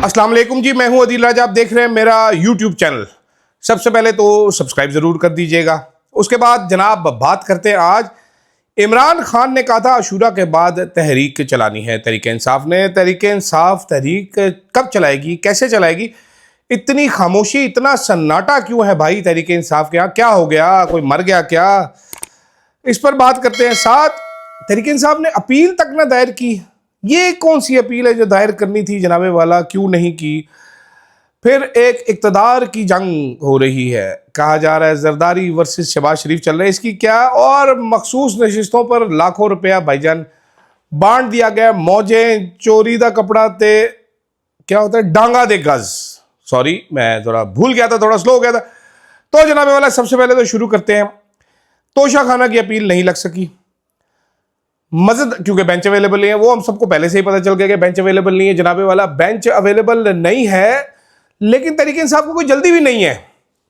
अस्सलाम वालेकुम जी, मैं हूं अदील राजा। आप देख रहे हैं मेरा यूट्यूब चैनल। सबसे पहले तो सब्सक्राइब ज़रूर कर दीजिएगा। उसके बाद जनाब बात करते हैं आज इमरान खान ने कहा था आशूरा के बाद तहरीक चलानी है तहरीक इंसाफ ने। तहरीक इंसाफ तहरीक कब चलाएगी, कैसे चलाएगी? इतनी खामोशी, इतना सन्नाटा क्यों है भाई तहरीक इंसाफ के यहाँ? क्या हो गया, कोई मर गया क्या? इस पर बात करते हैं। साथ तहरीक इंसाफ ने अपील तक ना दायर की। ये कौन सी अपील है जो दायर करनी थी जनाबे वाला, क्यों नहीं की? फिर एक इक़्तिदार की जंग हो रही है, कहा जा रहा है जरदारी वर्सेस शहबाज शरीफ चल रहा है। इसकी क्या? और मखसूस नशिस्तों पर लाखों रुपया भाईजान बांट दिया गया। मौजें चोरी दा कपड़ा ते क्या होता है, डांगा दे गज। सॉरी, मैं थोड़ा भूल गया था, थोड़ा स्लो हो गया था। तो जनाबे वाला सबसे पहले तो शुरू करते हैं। तोशा खाना की अपील नहीं लग सकी मजद, क्योंकि बेंच अवेलेबल नहीं है। वो हम सबको पहले से ही पता चल गया कि बेंच अवेलेबल नहीं है जनाबे वाला। बेंच अवेलेबल नहीं है, लेकिन तहरीक इंसाफ को कोई जल्दी भी नहीं है।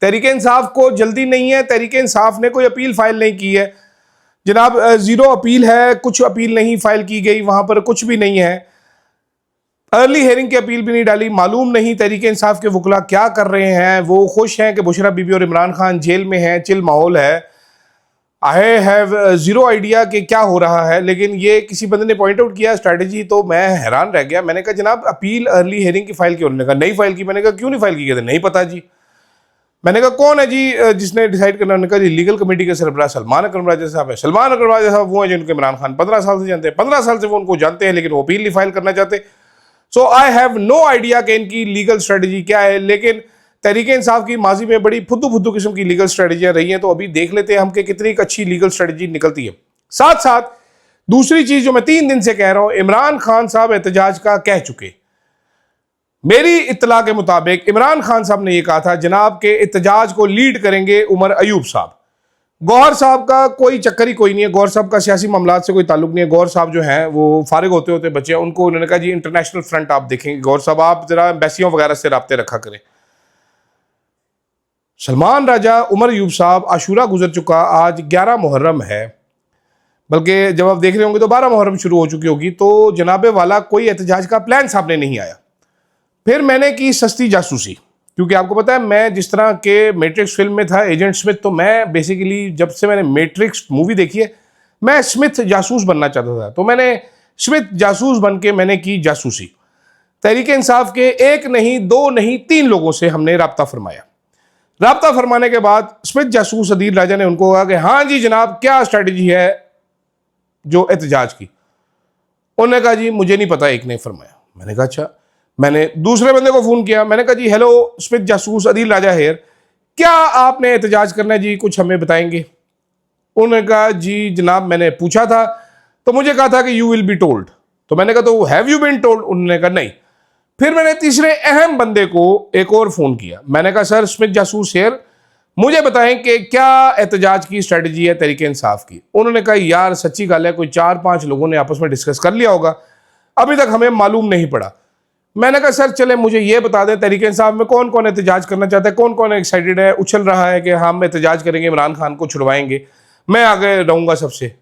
तहरीक इंसाफ को जल्दी नहीं है। तहरीक इंसाफ ने कोई अपील फाइल नहीं की है जनाब। जीरो अपील है, कुछ अपील नहीं फाइल की गई, वहां पर कुछ भी नहीं है। अर्ली हेयरिंग की अपील भी नहीं डाली। मालूम नहीं तहरीक इंसाफ के वकला क्या कर रहे हैं। वो खुश हैं कि बुशरा बीबी और इमरान खान जेल में हैं, चिल माहौल है। आई हैव जीरो आइडिया कि क्या हो रहा है। लेकिन ये किसी बंदे ने पॉइंट आउट किया स्ट्रैटेजी, तो मैं हैरान रह गया। मैंने कहा जनाब अपील अर्ली हेयरिंग की फाइल क्यों? उन्होंने कहा नहीं फाइल की। मैंने कहा क्यों नहीं फाइल की? कहते नहीं पता जी। मैंने कहा कौन है जी जिसने डिसाइड करना? उन्होंने कहा जी लीगल कमेटी के सरबराह सलमान अकरम राजा साहब है। सलमान अकरम राजा साहब वो हैं जिनको इमरान खान 15 साल से जानते हैं। 15 साल से वो उनको जानते हैं, लेकिन वो अपील नहीं फाइल करना चाहते। सो आई हैव नो आइडिया कि इनकी लीगल स्ट्रेटजी क्या है। लेकिन तहरीक इंसाफ की माजी में बड़ी फुद्दू फुद्दू किस्म की लीगल स्ट्रेटजियां रही हैं, तो अभी देख लेते हैं हम कि कितनी अच्छी लीगल स्ट्रेटजी निकलती है। साथ साथ दूसरी चीज जो मैं 3 दिन से कह रहा हूं, इमरान खान साहब एहतजाज का कह चुके। मेरी इत्तला के मुताबिक इमरान खान साहब ने यह कहा था जनाब के एहतजाज को लीड करेंगे उमर अयूब साहब। गौहर साहब का कोई चक्कर ही कोई नहीं है। गौहर साहब का सियासी मामलात से कोई ताल्लुक नहीं है। गौहर साहब जो हैं वो फारिग होते होते बचे हैं। उनको उन्होंने कहा जी इंटरनेशनल फ्रंट आप देखेंगे गौहर साहब, आप जरा एम्बेसियों वगैरह से राब्ते रखा करें। सलमान राजा, उमर अयूब साहब, आशूरा गुजर चुका, आज 11 मुहर्रम है, बल्कि जब आप देख रहे होंगे तो 12 मुहर्रम शुरू हो चुकी होगी। तो जनाबे वाला कोई एहतजाज का प्लान सामने नहीं आया। फिर मैंने की सस्ती जासूसी, क्योंकि आपको पता है मैं जिस तरह के मैट्रिक्स फिल्म में था एजेंट स्मिथ, तो मैं बेसिकली जब से मैंने मैट्रिक्स मूवी देखी है मैं स्मिथ जासूस बनना चाहता था। तो मैंने स्मिथ जासूस बन के मैंने की जासूसी। तहरीक इंसाफ के 1 नहीं 2 नहीं 3 लोगों से हमने राब्ता फरमाया। राब्ता फरमाने के बाद स्मिथ जासूस अदील राजा ने उनको कहा कि हाँ जी जनाब क्या स्ट्रैटेजी है जो एहतजाज की? उन्होंने कहा जी मुझे नहीं पता, एक ने फरमाया। मैंने कहा अच्छा। मैंने दूसरे बंदे को फ़ोन किया, मैंने कहा जी हेलो स्मिथ जासूस अदील राजा हेयर, क्या आपने एहतजाज करना है जी, कुछ हमें बताएंगे? उन्होंने कहा जी जनाब मैंने पूछा था तो मुझे कहा था कि यू विल बी टोल्ड। तो मैंने कहा तो हैव यू बीन टोल्ड? उन्होंने कहा नहीं। फिर मैंने तीसरे अहम बंदे को एक और फोन किया। मैंने कहा सर स्मिथ जासूस हेयर, मुझे बताएं कि क्या एहतजाज की स्ट्रेटजी है तहरीक इंसाफ की? उन्होंने कहा यार सच्ची गल है, कोई 4-5 लोगों ने आपस में डिस्कस कर लिया होगा, अभी तक हमें मालूम नहीं पड़ा। मैंने कहा सर चले मुझे ये बता दें तहरीक इंसाफ में कौन कौन एहतजाज करना चाहता है, कौन कौन एक्साइटेड है, उछल रहा है कि हम एहतजाज करेंगे, इमरान खान को छुड़वाएंगे, मैं आगे रहूंगा सबसे।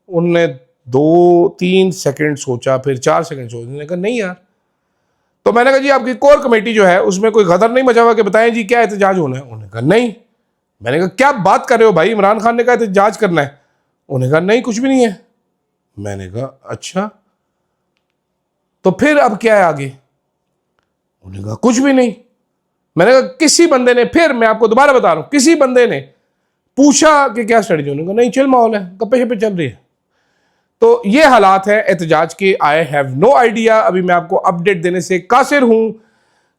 उन्होंने 2-3 सेकेंड सोचा, फिर 4 सेकेंड सोचा। उन्होंने कहा नहीं यार। तो मैंने कहा जी आपकी कोर कमेटी जो है उसमें कोई गदर नहीं मचा हुआ कि बताएं जी क्या एहतजाज होना है? उन्होंने कहा नहीं। मैंने कहा क्या बात कर रहे हो भाई, इमरान खान ने कहा एहतजाज करना है। उन्होंने कहा नहीं कुछ भी नहीं है। मैंने कहा अच्छा तो फिर अब क्या है आगे? उन्होंने कहा कुछ भी नहीं। मैंने कहा किसी बंदे ने, फिर मैं आपको दोबारा बता रहा हूं, किसी बंदे ने पूछा कि क्या स्ट्रेटजी? उन्होंने कहा नहीं चिल माहौल है, गप्पे शप्पे चल रही है। तो ये हालात है एहतजाज के। आई हैव नो आइडिया, अभी मैं आपको अपडेट देने से कासिर हूं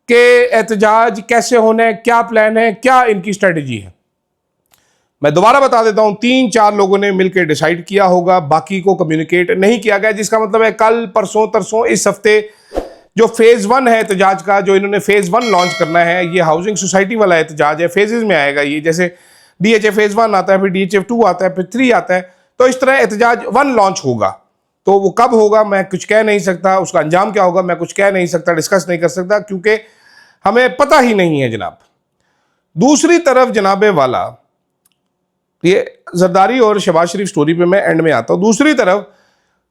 कि एहतजाज कैसे होना है, क्या प्लान है, क्या इनकी स्ट्रेटजी है। मैं दोबारा बता देता हूं, 3-4 लोगों ने मिलकर डिसाइड किया होगा, बाकी को कम्युनिकेट नहीं किया गया, जिसका मतलब है कल परसों तरसों इस हफ्ते जो फेज 1 है एहतजाज का, जो इन्होंने फेज 1 लॉन्च करना है, ये हाउसिंग सोसाइटी वाला एहतजाज है, फेजेस में आएगा ये। जैसे DHA फेज 1 आता है, फिर DHA 2 आता है, फिर 3 आता है, तो इस तरह एहतजाज 1 लॉन्च होगा। तो वो कब होगा मैं कुछ कह नहीं सकता, उसका अंजाम क्या होगा मैं कुछ कह नहीं सकता, डिस्कस नहीं कर सकता, क्योंकि हमें पता ही नहीं है जनाब। दूसरी तरफ जनाबे वाला, ये जरदारी और शहबाज शरीफ स्टोरी पे मैं एंड में आता हूं। दूसरी तरफ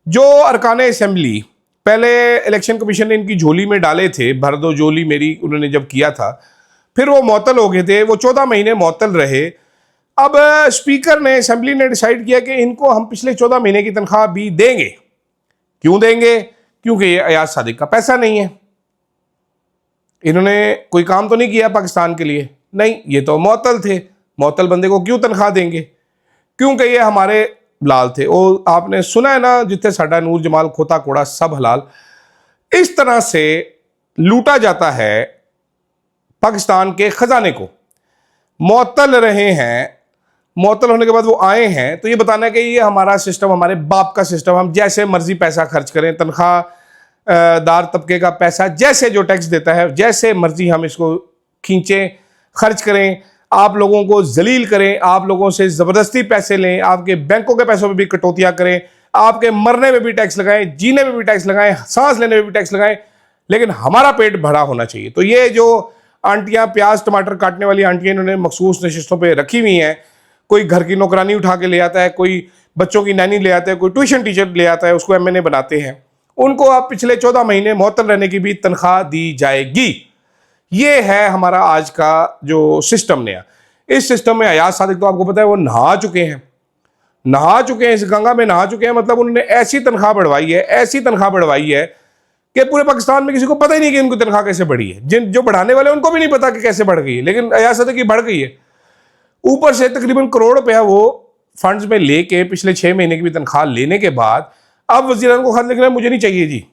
जो अरकान असेंबली पहले इलेक्शन कमीशन ने इनकी झोली में डाले थे, भर दो झोली मेरी, उन्होंने जब किया था, फिर वो मुअत्तल हो गए थे, वो 14 महीने मुअत्तल रहे। अब स्पीकर ने, असेंबली ने डिसाइड किया कि इनको हम पिछले 14 महीने की तनख्वाह भी देंगे। क्यों देंगे? क्योंकि ये अयाज सादिक का पैसा नहीं है। इन्होंने कोई काम तो नहीं किया पाकिस्तान के लिए, नहीं, ये तो मुअत्तल थे, मुअत्तल बंदे को क्यों तनख्वाह देंगे? क्योंकि ये हमारे लाल थे। वो आपने सुना है ना, जिथे साडा नूर जमाल खोता कोड़ा सब हलाल। इस तरह से लूटा जाता है पाकिस्तान के खजाने को। मुअत्तल रहे हैं, मुअत्तल होने के बाद वो आए हैं, तो ये बताना है कि ये हमारा सिस्टम, हमारे बाप का सिस्टम, हम जैसे मर्जी पैसा खर्च करें, तनख्वाह दार तबके का पैसा जैसे जो टैक्स देता है, जैसे मर्जी हम इसको खींचें, खर्च करें, आप लोगों को जलील करें, आप लोगों से ज़बरदस्ती पैसे लें, आपके बैंकों के पैसों में भी कटौतियाँ करें, आपके मरने में भी टैक्स लगाएं, जीने में भी टैक्स लगाएं, सांस लेने में भी टैक्स लगाएं, लेकिन हमारा पेट भरा होना चाहिए। तो ये जो आंटियाँ प्याज टमाटर काटने वाली आंटियाँ इन्होंने मखसूस नशिस्तों पर रखी हुई हैं, कोई घर की नौकरानी उठा के ले आता है, कोई बच्चों की नैनी ले आता है, कोई ट्यूशन टीचर ले आता है, उसको MNA बनाते हैं, उनको आप पिछले 14 महीने मुअत्तल रहने की भी तनख्वाह दी जाएगी। ये है हमारा आज का जो सिस्टम नया। इस सिस्टम में अयाज सादिक तो आपको पता है वो नहा चुके हैं, इस गंगा में नहा चुके हैं। मतलब उन्होंने ऐसी तनख्वाह बढ़वाई है, ऐसी तनख्वाह बढ़वाई है कि पूरे पाकिस्तान में किसी को पता ही नहीं कि इनकी तनख्वाह कैसे बढ़ी है। जिन जो बढ़ाने वाले उनको भी नहीं पता कि कैसे बढ़ गई है, लेकिन अयाज सादिक की बढ़ गई है। ऊपर से तकरीबन करोड़ रुपया वो फंड्स में लेके पिछले 6 महीने की भी तनख्वाह लेने के बाद अब वज़ीर को खत लिख रहे हैं, मुझे नहीं चाहिए जी,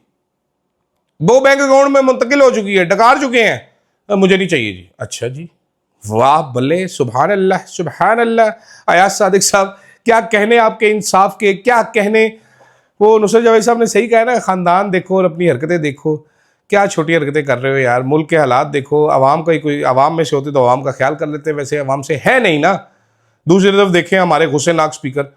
वो बैंक अकाउंट में मुंतकिल हो चुकी है, डकार चुके हैं, मुझे नहीं चाहिए जी। अच्छा जी, वाह भले, सुभान अल्लाह, सुभान अल्लाह। अयाज सादिक साहब क्या कहने आपके इंसाफ के, क्या कहने। वो नुसरत जावेद साहब ने सही कहा ना, ख़ानदान देखो और अपनी हरकतें देखो, क्या छोटी हरकतें कर रहे हो यार। मुल्क के हालात देखो, आवाम का ही कोई, आवाम में से होते तो आवाम का ख्याल कर लेते, वैसे आवाम से है नहीं ना। दूसरी तरफ देखें हमारे गुस्सेनाक स्पीकर,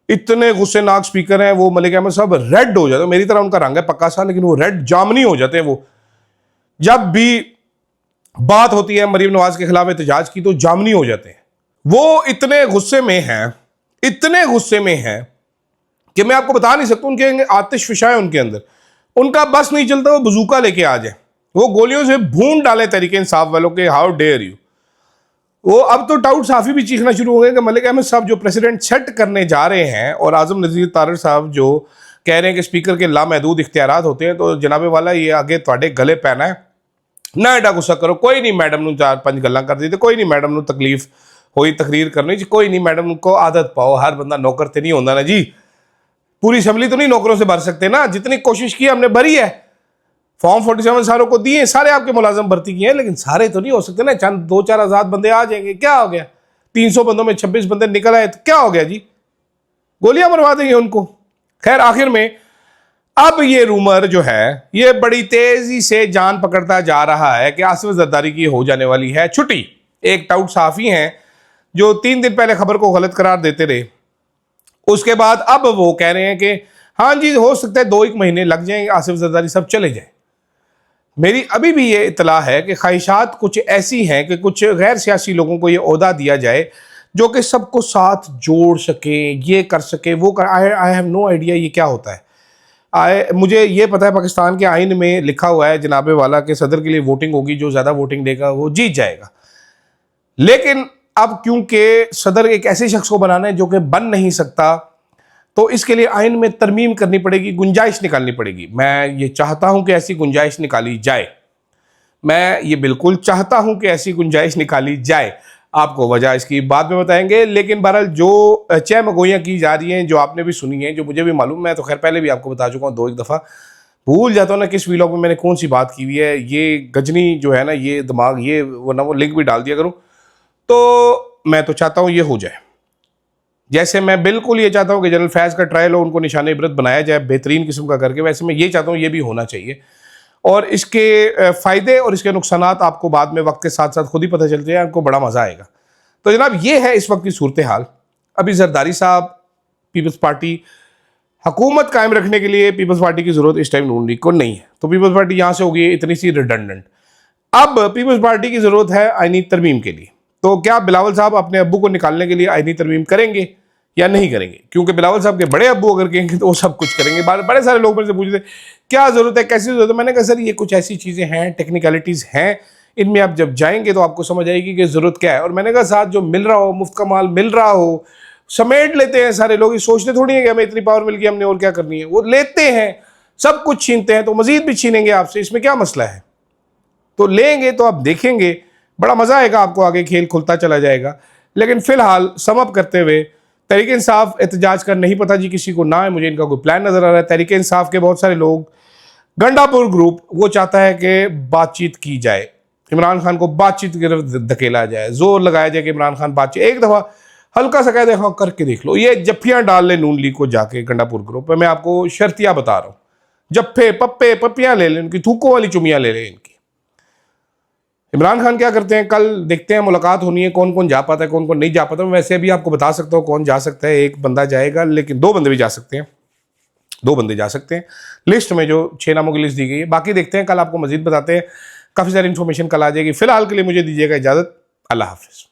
इतने गुस्सेनाक स्पीकर हैं, वो मलिक अहमद साहब रेड हो जाते हैं। मेरी तरह उनका रंग है पक्का सा, लेकिन वो रेड जामनी हो जाते हैं। वो जब भी बात होती है मरीम नवाज के खिलाफ एहतजाज की तो जामनी हो जाते हैं। वो इतने गुस्से में हैं, इतने गुस्से में हैं कि मैं आपको बता नहीं सकता। उनके आतिश फिशा है उनके अंदर, उनका बस नहीं चलता, वो बजूका लेके आ जाए, वो गोलियों से भून डाले तरीके इंसाफ वालों के, हाउ डेयर यू। वो अब तो टाउट साफी भी चीखना शुरू हो गए कि मलिक अहमद साहब जो प्रेसिडेंट सेट करने जा रहे हैं, और आजम नज़ीर तारड़ साहब जो कह रहे हैं कि स्पीकर के लामहदूद इख्तियारात होते हैं, तो जनाबे वाला ये आगे थोड़े गले पैना है ना, एडा गुस्सा करो। कोई नहीं मैडम नूं 4-5 गल्लां कर दी, कोई नहीं मैडम नूं तकलीफ होई तकरीर करने च, कोई नहीं मैडम को आदत पाओ। हर बंदा नौकर तो नहीं होता ना जी, पूरी असम्बली तो नहीं नौकरों से भर सकते ना। जितनी कोशिश की हमने भरी है, फॉर्म 47 सारों को दिए, सारे आपके मुलाजम भर्ती किए हैं, लेकिन सारे तो नहीं हो सकते ना। चंद 2-4 आज़ाद बंदे आ जाएंगे, क्या हो गया? 300 बंदों में 26 बंदे निकल आए तो क्या हो गया जी? गोलियां मरवा देंगे उनको। खैर आखिर में अब ये रूमर जो है ये बड़ी तेजी से जान पकड़ता जा रहा है कि आसिफ जरदारी की हो जाने वाली है छुट्टी। एक टाउट साफी हैं जो 3 दिन पहले खबर को गलत करार देते रहे, उसके बाद अब वो कह रहे हैं कि हाँ जी हो सकता है 2-1 महीने लग जाएंगे, आसिफ जरदारी सब चले जाए। मेरी अभी भी ये इतला है कि ख्वाहिशात कुछ ऐसी हैं कि कुछ गैर सियासी लोगों को ये ओहदा दिया जाए जो कि सबको साथ जोड़ सके, ये कर सके, वो कर। आई हैव नो आइडिया ये क्या होता है। मुझे ये पता है पाकिस्तान के आइन में लिखा हुआ है जनाबे वाला के सदर के लिए वोटिंग होगी, जो ज़्यादा वोटिंग देगा वो जीत जाएगा। लेकिन अब क्योंकि सदर एक ऐसे शख्स को बनाना है जो कि बन नहीं सकता, तो इसके लिए आइन में तरमीम करनी पड़ेगी, गुंजाइश निकालनी पड़ेगी। मैं ये चाहता हूं कि ऐसी गुंजाइश निकाली जाए, मैं ये बिल्कुल चाहता हूं कि ऐसी गुंजाइश निकाली जाए। आपको वजह इसकी बाद में बताएंगे, लेकिन बहरहाल जो चहमगोइयाँ की जा रही हैं, जो आपने भी सुनी हैं, जो मुझे भी मालूम, मैं तो खैर पहले भी आपको बता चुका हूँ 2-1 दफ़ा, भूल जाता हूँ ना किस वीलॉग में मैंने कौन सी बात की हुई है। ये गजनी जो है ना, ये दिमाग, ये वरना वो लिंक भी डाल दिया करूँ। तो मैं तो चाहता हूँ ये हो जाए, जैसे मैं बिल्कुल ये चाहता हूँ कि जनरल फैज़ का ट्रायल हो, उनको निशान इबरत बनाया जाए बेहतरीन किस्म का करके, वैसे मैं ये चाहता हूँ ये भी होना चाहिए। और इसके फ़ायदे और इसके नुकसानात आपको बाद में वक्त के साथ साथ खुद ही पता चल जाए, आपको बड़ा मज़ा आएगा। तो जनाब ये है इस वक्त की सूरत हाल। अभी जरदारी साहब, पीपल्स पार्टी, हुकूमत कायम रखने के लिए पीपल्स पार्टी की ज़रूरत इस टाइम नून लीग को नहीं है, तो पीपल्स पार्टी यहाँ से होगी इतनी सी रिडंडेंट। अब पीपल्स पार्टी की ज़रूरत है आइनी तरमीम के लिए। तो क्या बिलावल साहब अपने अब्बू को निकालने के लिए आइनी तरमीम करेंगे? या नहीं करेंगे? क्योंकि बिलावल साहब के बड़े अब्बू अगर कहेंगे तो वो सब कुछ करेंगे। बड़े सारे लोग मेरे से पूछते क्या ज़रूरत है, कैसी ज़रूरत है। मैंने कहा सर ये कुछ ऐसी चीज़ें हैं, टेक्निकलिटीज़ हैं, इनमें आप जब जाएंगे तो आपको समझ आएगी कि ज़रूरत क्या है। और मैंने कहा साथ जो मिल रहा हो, मुफ्त का माल मिल रहा हो, समेट लेते हैं सारे लोग। ये सोचते थोड़ी है कि हमें इतनी पावर मिल गई हमने और क्या करनी है, वो लेते हैं, सब कुछ छीनते हैं, तो मजीद भी छीनेंगे आपसे, इसमें क्या मसला है। तो लेंगे तो आप देखेंगे बड़ा मज़ा आएगा आपको, आगे खेल खुलता चला जाएगा। लेकिन फ़िलहाल समअप करते हुए तहरीक इंसाफ एहतजाज का नहीं पता जी किसी को, ना है मुझे इनका कोई प्लान नज़र आ रहा है। तहरीक इंसाफ के बहुत सारे लोग, गंडापुर ग्रुप वो चाहता है कि बातचीत की जाए, इमरान खान को बातचीत की तरफ धकेला जाए, जोर लगाया जाए कि इमरान खान बातचीत, एक दफ़ा हल्का सा कह दे हाँ करके देख लो। ये जफ्फियाँ डाल ले नून लीग को जाके गंडापुर ग्रुप में, मैं आपको शर्तियाँ बता रहा हूँ, जफ्फे पप्पे पप्पियाँ ले लें, उनकी थूकों वाली चुमियाँ ले लें इनकी। इमरान खान क्या करते हैं कल देखते हैं, मुलाकात होनी है, कौन कौन जा पाता है कौन कौन नहीं जा पाता। मैं वैसे अभी आपको बता सकता हूँ कौन जा सकता है, एक बंदा जाएगा, लेकिन 2 बंदे भी जा सकते हैं, 2 बंदे जा सकते हैं लिस्ट में, जो 6 नामों की लिस्ट दी गई है। बाकी देखते हैं, कल आपको मजीद बताते हैं, काफ़ी सारी इन्फॉर्मेशन कल आ जाएगी। फिलहाल के लिए मुझे दीजिएगा इजाज़त, अल्लाह हाफिज़।